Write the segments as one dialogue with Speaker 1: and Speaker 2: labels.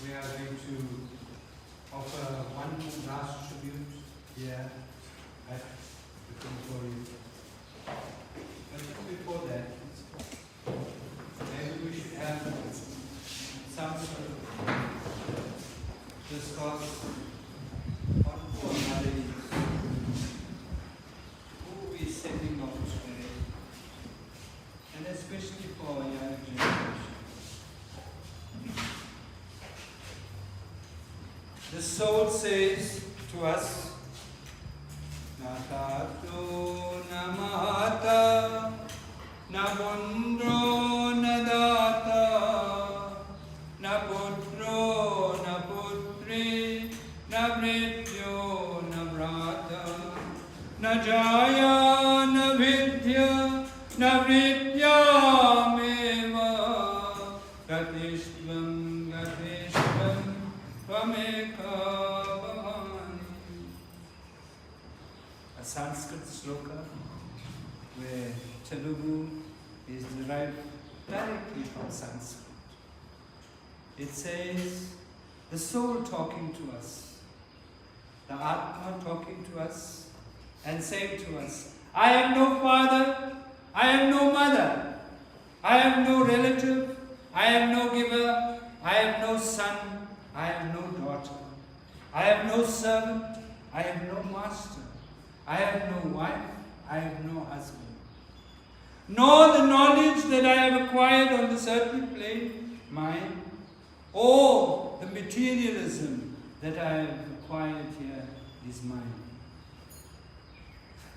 Speaker 1: we are going to offer one last tribute here at the Centurion. But just before that, maybe we should have some sort of discourse on who our mother is, who we are sending off today, and especially for our young generation. The soul says to us, Na tato na mata, na bundro na data, na putro na putri, na mrityo na brata, na jaya na vidya, na vidya meva, gatishvam gatishvam tvameka. A Sanskrit sloka where Telugu is derived directly from Sanskrit. It says, the soul talking to us, the Atma talking to us and saying to us, I have no father, I have no mother, I have no relative, I have no giver, I have no son, I have no daughter, I have no servant, I have no master, I have no wife, I have no husband. Nor the knowledge that I have acquired on this earthly plane, mine, or the materialism that I have acquired here is mine.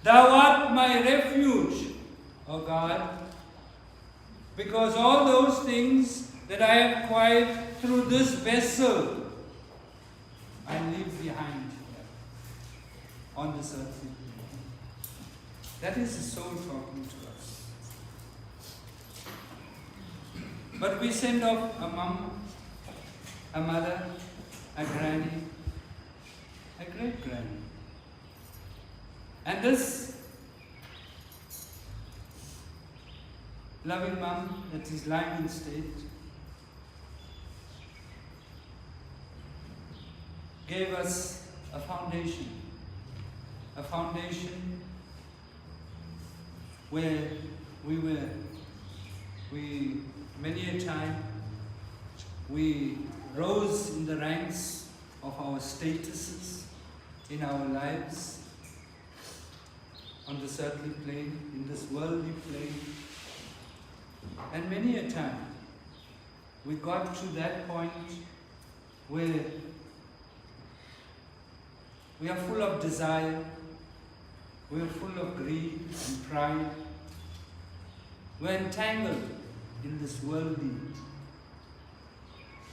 Speaker 1: Thou art my refuge, O God, because all those things that I have acquired through this vessel, I leave behind here on this earthly plane. That is the soul talking to us. But we send off a mom, a mother, a granny, a great-granny. And this loving mom that is lying in state gave us a foundation where many a time we rose in the ranks of our statuses in our lives on this earthly plane, in this worldly plane. And many a time we got to that point where we are full of desire, we are full of greed and pride. We are entangled in this worldly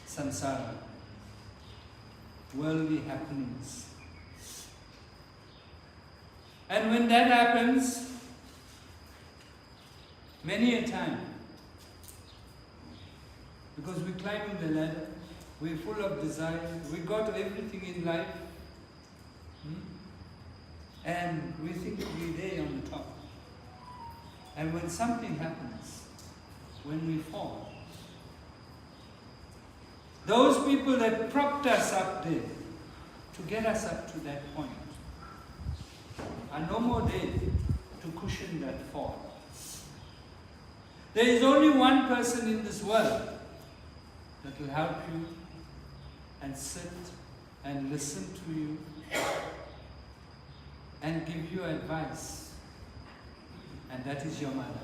Speaker 1: samsara, worldly happenings. And when that happens, many a time, because we climb the ladder, we're full of desire, we got everything in life, and we think we're there on the top. And when something happens, when we fall, those people that propped us up there to get us up to that point are no more there to cushion that fall. There is only one person in this world that will help you and sit and listen to you and give you advice, and that is your mother.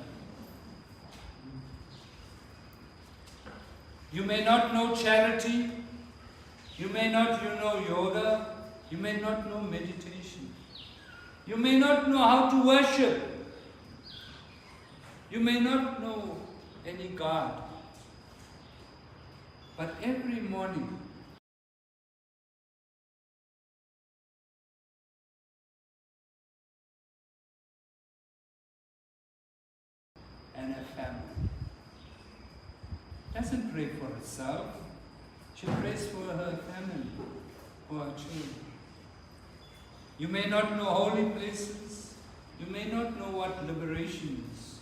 Speaker 1: You may not know charity, you may not know yoga, you may not know meditation, you may not know how to worship, you may not know any God, but every morning and a family. Doesn't pray for herself, she prays for her family, for her children. You may not know holy places, you may not know what liberation is,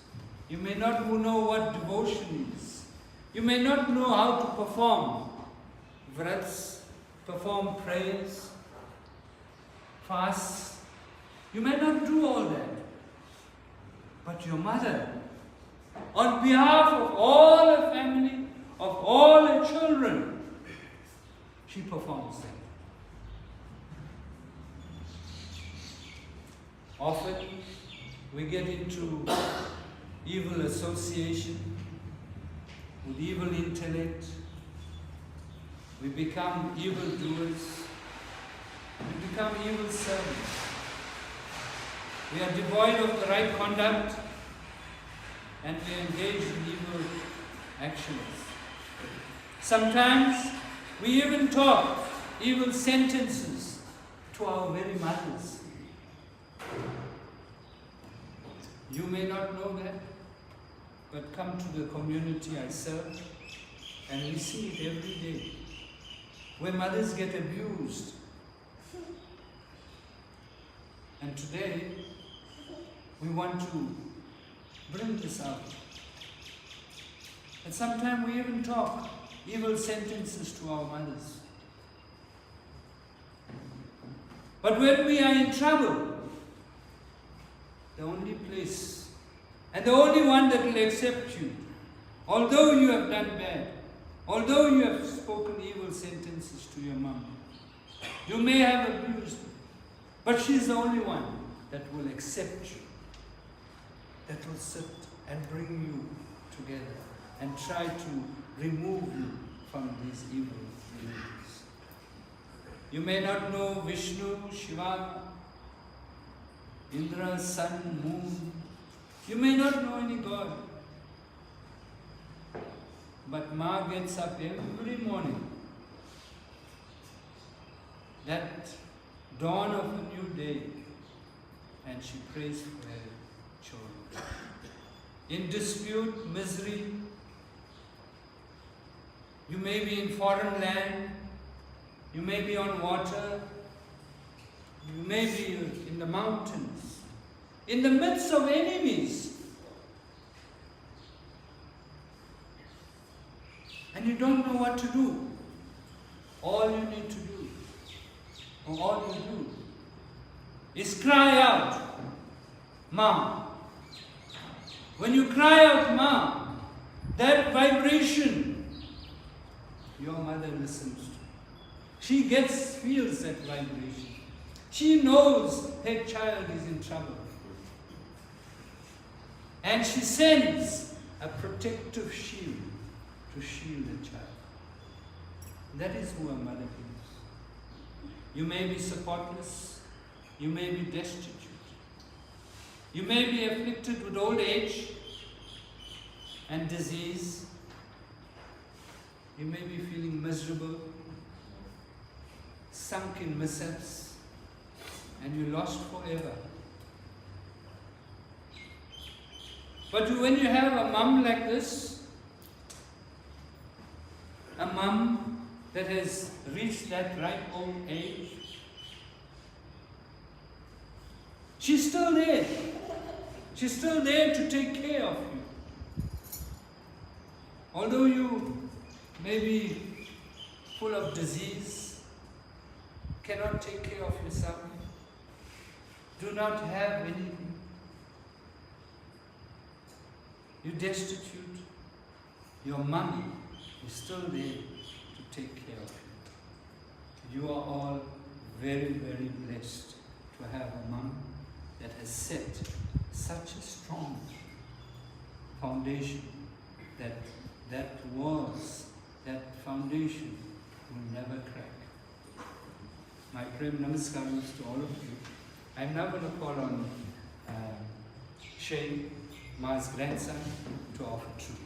Speaker 1: you may not know what devotion is, You may not know how to perform vrats, perform prayers, fasts. You may not do all that. But your mother, on behalf of all her family, of all her children, she performs them. Often we get into evil association with evil intellect. We become evil doers. We become evil servants. We are devoid of the right conduct and we engage in evil actions. Sometimes we even talk evil sentences to our very mothers. You may not know that, but come to the community I serve and we see it every day, where mothers get abused. And today, we want to bring this out. And sometimes we even talk evil sentences to our mothers. But when we are in trouble, the only place and the only one that will accept you, although you have done bad, although you have spoken evil sentences to your mom, you may have abused her, but she is the only one that will accept you, that will sit and bring you together and try to remove you from these evil beliefs. You may not know Vishnu, Shiva, Indra, sun, moon. You may not know any God. But Ma gets up every morning, that dawn of a new day, and she prays for her children. In dispute, misery, you may be in foreign land, you may be on water, you may be in the mountains, in the midst of enemies, and you don't know what to do. All you need to do, or all you do, is cry out, Ma. When you cry out, Ma, that vibration, your mother listens to. She feels that vibration. She knows her child is in trouble. And she sends a protective shield to shield the child. That is who a mother is. You may be supportless. You may be destitute. You may be afflicted with old age and disease. You may be feeling miserable, sunk in mishaps, and you lost forever. But when you have a mum like this, a mum that has reached that ripe old age, she's still there. She's still there to take care of you. Although you may be full of disease, cannot take care of yourself, do not have anything, you're destitute, your mommy is still there to take care of you. You are all very, very blessed to have a mom that has set such a strong foundation that foundation will never crack. My prem namaskaras to all of you. I'm now going to call on Shane, Ma's grandson, to offer tribute.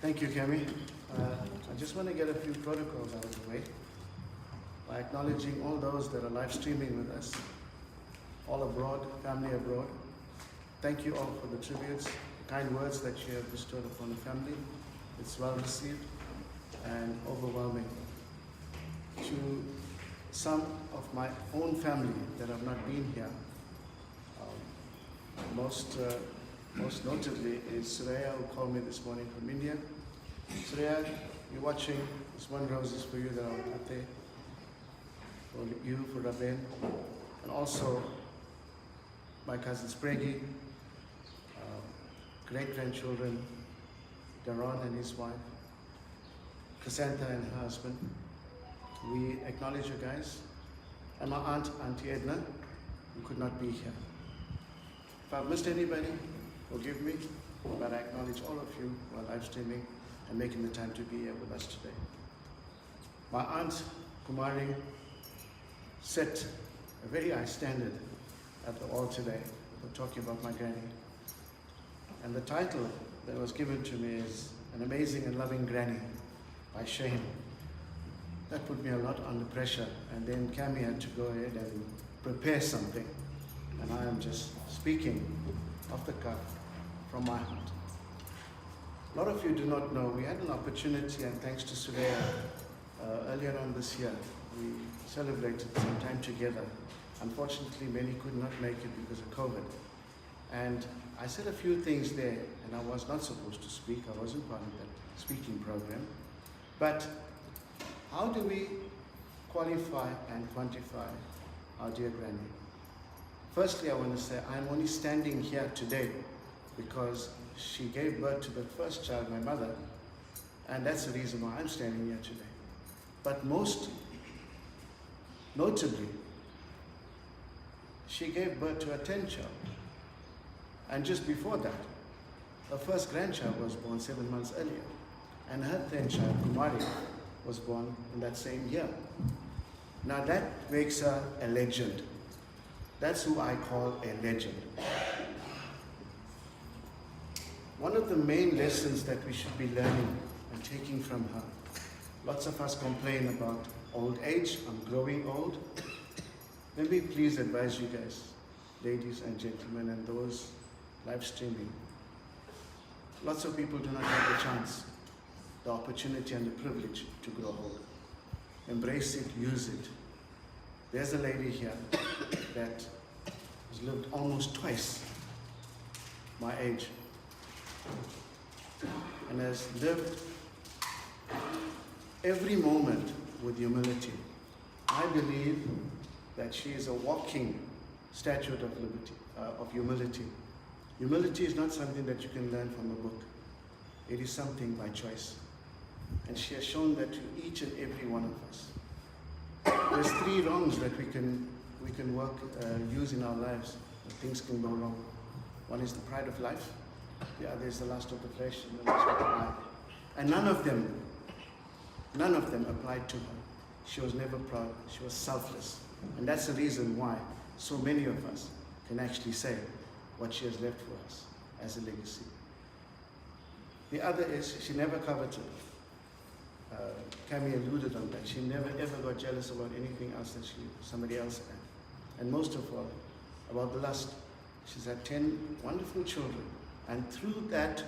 Speaker 2: Thank you, Kemi. I just want to get a few protocols out of the way by acknowledging all those that are live streaming with us, all abroad, family abroad. Thank you all for the tributes, the kind words that you have bestowed upon the family. It's well received and overwhelming. To some of my own family that have not been here, most notably is Suraya, who called me this morning from India. Suraya, you're watching. This one rose is for you that I'll put there. For you, for Rabin. And also my cousin Spraggy, great-grandchildren, Daron and his wife, Cassandra and her husband. We acknowledge you guys. And my aunt, Auntie Edna, who could not be here. If I've missed anybody, forgive me, but I acknowledge all of you who are live streaming and making the time to be here with us today. My aunt, Kumari, set a very high standard at the all today for talking about my granny. And the title that was given to me is An Amazing and Loving Granny by Shane. That put me a lot under pressure, and then Kami had to go ahead and prepare something. And I am just speaking off the cuff from my heart. A lot of you do not know, we had an opportunity, and thanks to Suraya, earlier on this year, we celebrated some time together. Unfortunately, many could not make it because of COVID. And I said a few things there, and I was not supposed to speak. I wasn't part of that speaking program. But how do we qualify and quantify our dear granny? Firstly, I want to say I'm only standing here today because she gave birth to the first child, my mother, and that's the reason why I'm standing here today. But most notably, she gave birth to a 10th child. And just before that, her first grandchild was born 7 months earlier. And her 10th child, Kumari, was born in that same year. Now that makes her a legend. That's who I call a legend. One of the main lessons that we should be learning and taking from her, lots of us complain about old age, I'm growing old. Let me please advise you guys, ladies and gentlemen, and those live streaming. Lots of people do not have the chance, the opportunity and the privilege to grow old. Embrace it, use it. There's a lady here that has lived almost twice my age and has lived every moment with humility. I believe that she is a walking statue of liberty, of humility. Humility is not something that you can learn from a book. It is something by choice. And she has shown that to each and every one of us. There's 3 wrongs that we can use in our lives. Things can go wrong. One is the pride of life. The other is the lust of the flesh and the lust of the eye. And none of them applied to her. She was never proud. She was selfless. And that's the reason why so many of us can actually say what she has left for us as a legacy. The other is she never coveted. Kami alluded on that. She never ever got jealous about anything else that somebody else had. And most of all, about the lust. She's had 10 wonderful children. And through that,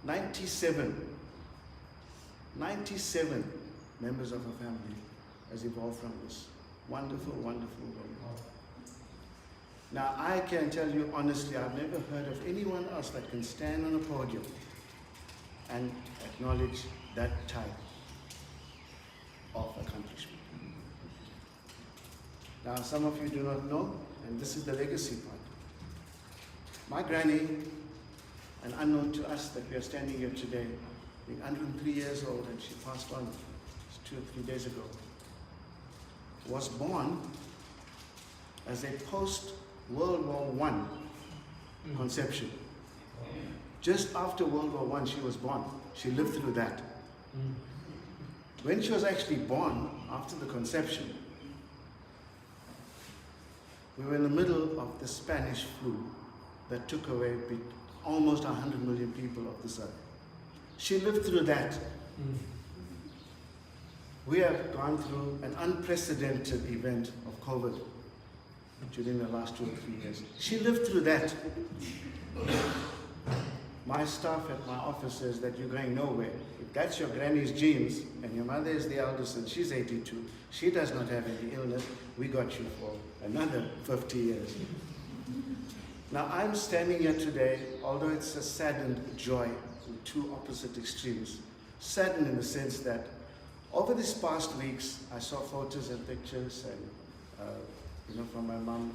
Speaker 2: 97 members of her family has evolved from this wonderful, wonderful woman. Now, I can tell you honestly, I've never heard of anyone else that can stand on a podium and acknowledge that type of accomplishment. Now, some of you do not know, and this is the legacy part. My granny, and unknown to us that we are standing here today, being 103 years old, and she passed on 2 or 3 days ago, was born as a post-World War I conception. Just after World War I, she was born. She lived through that. When she was actually born, after the conception, we were in the middle of the Spanish flu that took away almost 100 million people of this earth. She lived through that. We have gone through an unprecedented event of COVID during the last 2 or 3 years. She lived through that. My staff at my office says that you're going nowhere. If that's your granny's genes, and your mother is the eldest and she's 82, she does not have any illness, we got you for another 50 years. Now I'm standing here today, although it's a saddened joy with two opposite extremes. Saddened in the sense that over these past weeks, I saw photos and pictures and from my mom,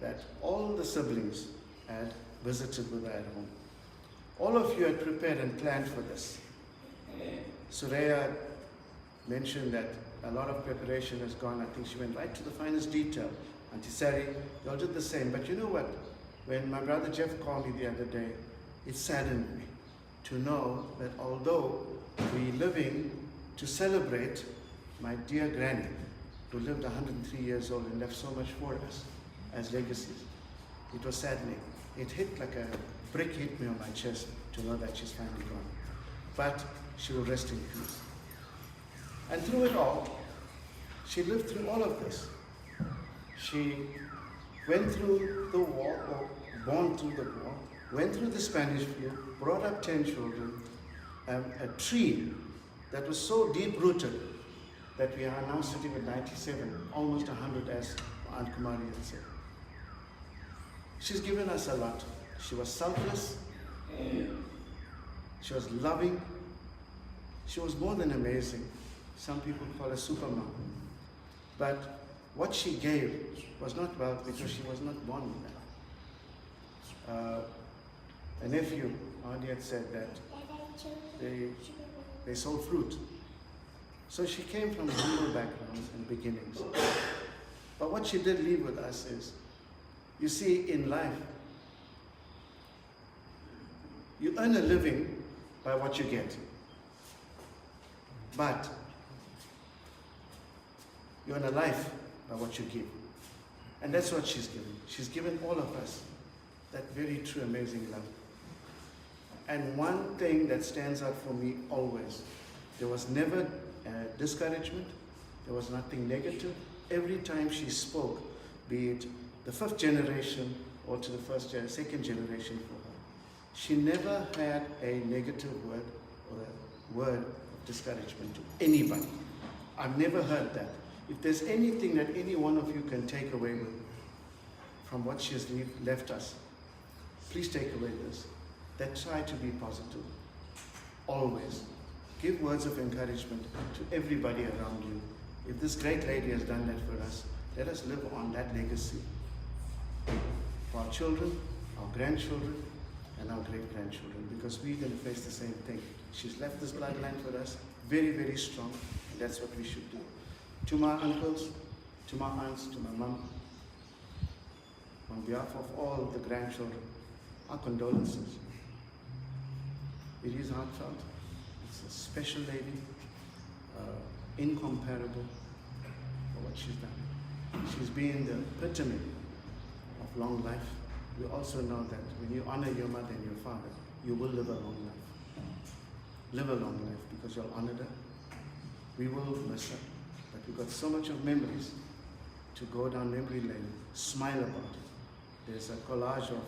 Speaker 2: that all the siblings had visited with her at home. All of you had prepared and planned for this. Suraya mentioned that a lot of preparation has gone. I think she went right to the finest detail. Auntie Sari, they all did the same. But you know what? When my brother Jeff called me the other day, it saddened me to know that although we're living to celebrate my dear granny, who lived 103 years old and left so much for us as legacies, it was saddening. It hit like a brick hit me on my chest to know that she's finally gone. But she will rest in peace. And through it all, she lived through all of this. She went through the war, or born through the war, went through the Spanish flu, brought up 10 children, a tree that was so deep-rooted that we are now sitting at 97, almost 100 as Aunt Kumari had said. She's given us a lot. She was selfless, she was loving, she was more than amazing. Some people call her SUBBAMMA. But what she gave was not wealth because she was not born with that. A nephew, Auntie had said that they sold fruit. So she came from humble backgrounds and beginnings. But what she did leave with us is, you see, in life, you earn a living by what you get. But you earn a life by what you give. And that's what she's given. She's given all of us that very true, amazing love. And one thing that stands out for me always, there was never discouragement, there was nothing negative. Every time she spoke, be it the 5th generation or to the second generation for her, she never had a negative word or a word of discouragement to anybody. I've never heard that. If there's anything that any one of you can take away with from what she has left us, please take away this. That try to be positive. Always. Give words of encouragement to everybody around you. If this great lady has done that for us, let us live on that legacy for our children, our grandchildren, and our great-grandchildren, because we're going to face the same thing. She's left this bloodline for us, very, very strong, and that's what we should do. To my uncles, to my aunts, to my mum, on behalf of all the grandchildren, our condolences. It is heartfelt. It's a special lady, incomparable for what she's done. She's been the epitome of long life. We also know that when you honor your mother and your father, you will live a long life. Live a long life because you'll honor her. We will miss her, but we've got so much of memories to go down memory lane, smile about it. There's a collage of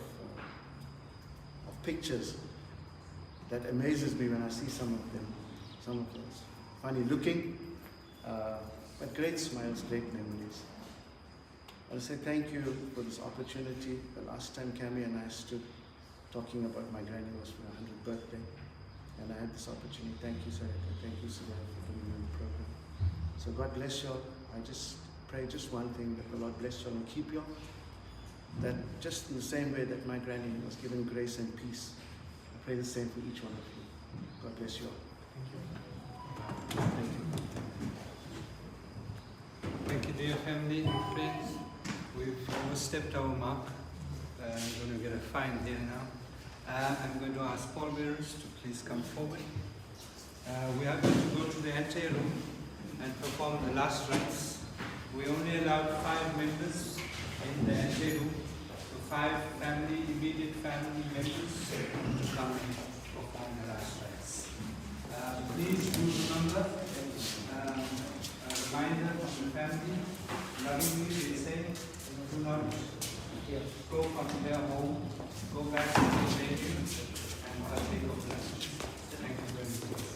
Speaker 2: pictures that amazes me when I see some of them. Some of those funny looking, but great smiles, great memories. I want to say thank you for this opportunity. The last time Cami and I stood talking about my granny was for her 100th birthday, and I had this opportunity. Thank you, Sarika. Thank you, Surya, for putting me in the program. So God bless you all. I just pray just one thing, that the Lord bless you all and keep you all. That just in the same way that my granny was given grace and peace, I pray the same for each one of you. God bless you all. Thank you. Thank you.
Speaker 1: Thank you, dear family and friends. We've overstepped our mark. I'm going to get a fine here now. I'm going to ask pallbearers to please come forward. We are going to go to the ante room and perform the last rites. We only allowed 5 members in the ante room, so 5 immediate family members to come and perform the last rites. Please do remember a reminder of the family. Lovingly they say, do not go from their home, go back to the venue and partake of lunch. Thank you very much.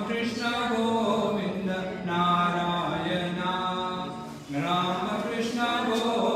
Speaker 1: Krishna Govinda Narayana Rama Krishna Govinda